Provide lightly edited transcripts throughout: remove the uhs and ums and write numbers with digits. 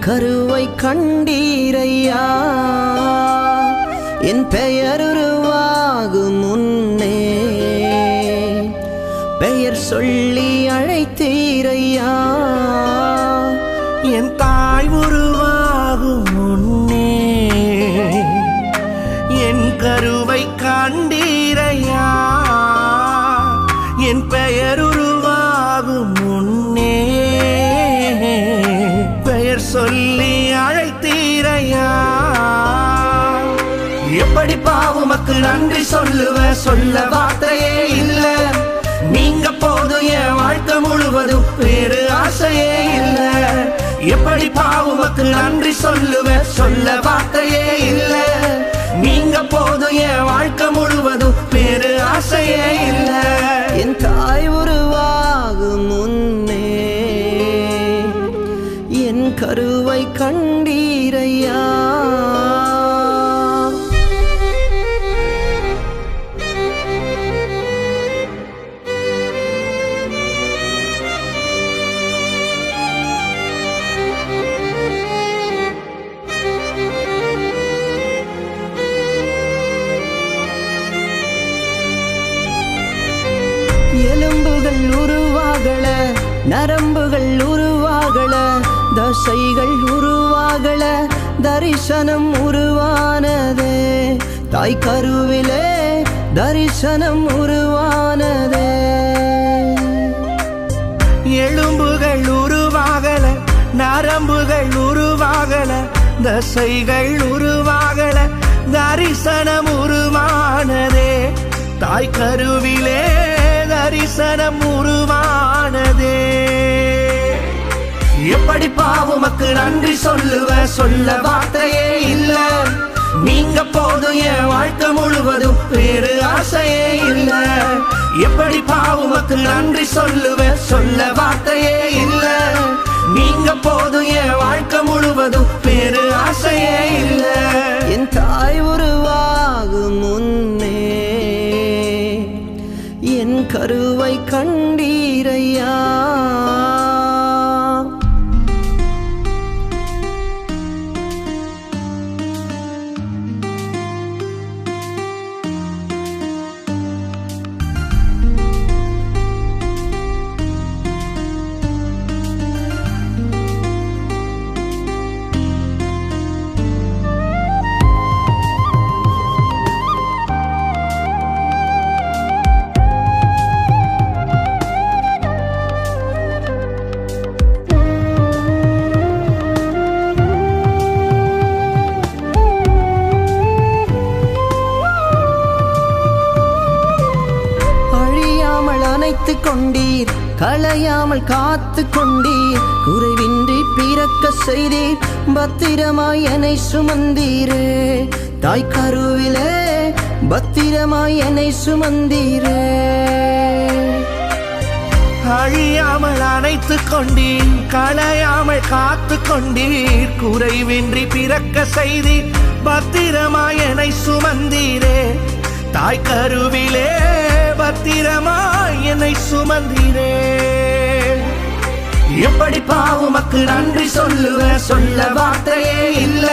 கருவை கண்டீரையா என் பெயர் உருவாகும் முன்னே பெயர் சொல்லி அழைத்தீரையா என் தாய் உருவாகும் முன்னே என் கருவை கண்டீரையா என் பெயர் உருவாகும் முன்னே பெயர் சொல்லி அழைத்தீரையா எப்படி பாவுமக்கு நன்றி சொல்லுவ சொல்ல வார்த்தையே இல்ல நீங்க போதும் என் வாழ்க்கை முழுவதும் வேறு ஆசையே இல்ல எப்படி பாவுமக்கு நன்றி சொல்லுவ சொல்ல வார்த்தையே இல்ல நீங்க போதும் என் வாழ்க்கை முழுவதும் வேறு ஆசையே இல்ல என் தாய் உருவாகும் முன்னே என் கருவை கண்டீரையா எலும்புகள் உருவாகல நரம்புகள் உருவாகல தசைகள் உருவாகல தரிசனம் உருவானதே தாய் கருவிலே தரிசனம் உருவானதே எலும்புகள் உருவாகல நரம்புகள் உருவாகல தசைகள் உருவாகல தரிசனம் உருவானதே தாய் கருவிலே தரிசனம் உருவானதே எப்படி பாவுமக்கு நன்றி சொல்லுவ சொல்ல வார்த்தையே இல்ல நீங்க போதும் என் வாழ்க்கை முழுவதும் வேறு ஆசையே இல்ல எப்படி பாவுமக்கு நன்றி சொல்லுவ சொல்ல வார்த்தையே இல்ல நீங்க போதும் என் வாழ்க்கை முழுவதும் வேறு ஆசையே இல்ல என் தாய் உருவாகும் முன்னே என் கருவை கண்டீரையா அணைத்து கொண்டீர் களையாமல் காத்து கொண்டீர் குறைவின்றி பிறக்க செய்தீர் பத்திரமாய் என்னை சுமந்தீரே தாய் கருவிலே பத்திரமாய் என்னை சுமந்தீரே அழியாமல் அணைத்து கொண்டீர் களையாமல் காத்து கொண்டீர் குறைவின்றி பிறக்க செய்தீர் பத்திரமாய் என்னை சுமந்தீரே தாய் கருவிலே பத்திரமாய் என்னை சுமந்தீரே எப்படி பாவுமக்கு நன்றி சொல்லுவ சொல்ல வார்த்தையே இல்ல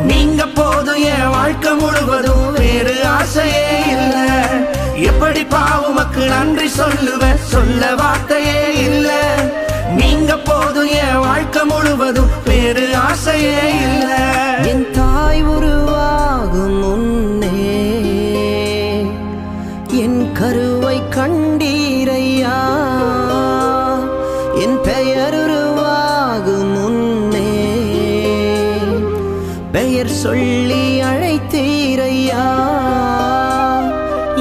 நீங்க போதும் என் வாழ்க்கை முழுவதும் வேறு ஆசையே இல்ல எப்படி பாவுமக்கு நன்றி சொல்லுவ சொல்ல வார்த்தையே இல்ல நீங்க போதும் என் வாழ்க்கை முழுவதும் வேறு ஆசையே இல்ல என் தாய் உருவாகும் முன்னே என் கருவை கண்டீரையா என் பெயர் உருவாகும் முன்னே பெயர் சொல்லி அழைத்தீரையா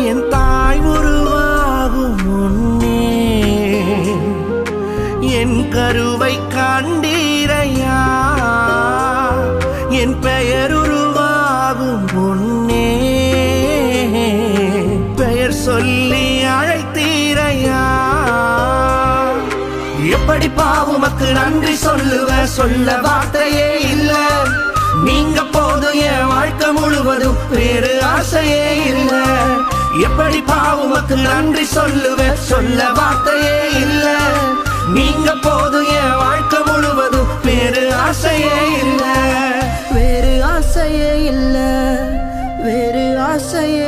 என் தாய் உருவாகும் முன்னே என் கருவை கண்டீரையா என் பெயர் உருவாகும் முன்னே பெயர் சொல்லி அழைத்தீரையா எப்படி பாவுமக்கு நன்றி சொல்லுவ சொல்ல வார்த்தையே இல்ல நீங்க போதும் என் வாழ்க்கை முழுவதும் வேறு ஆசையே இல்ல எப்படி பாவுமக்கு நன்றி சொல்லுவ சொல்ல வார்த்தையே இல்ல நீங்க போதும் என் வாழ்க்கை முழுவதும் வேறு ஆசையே ஆசையே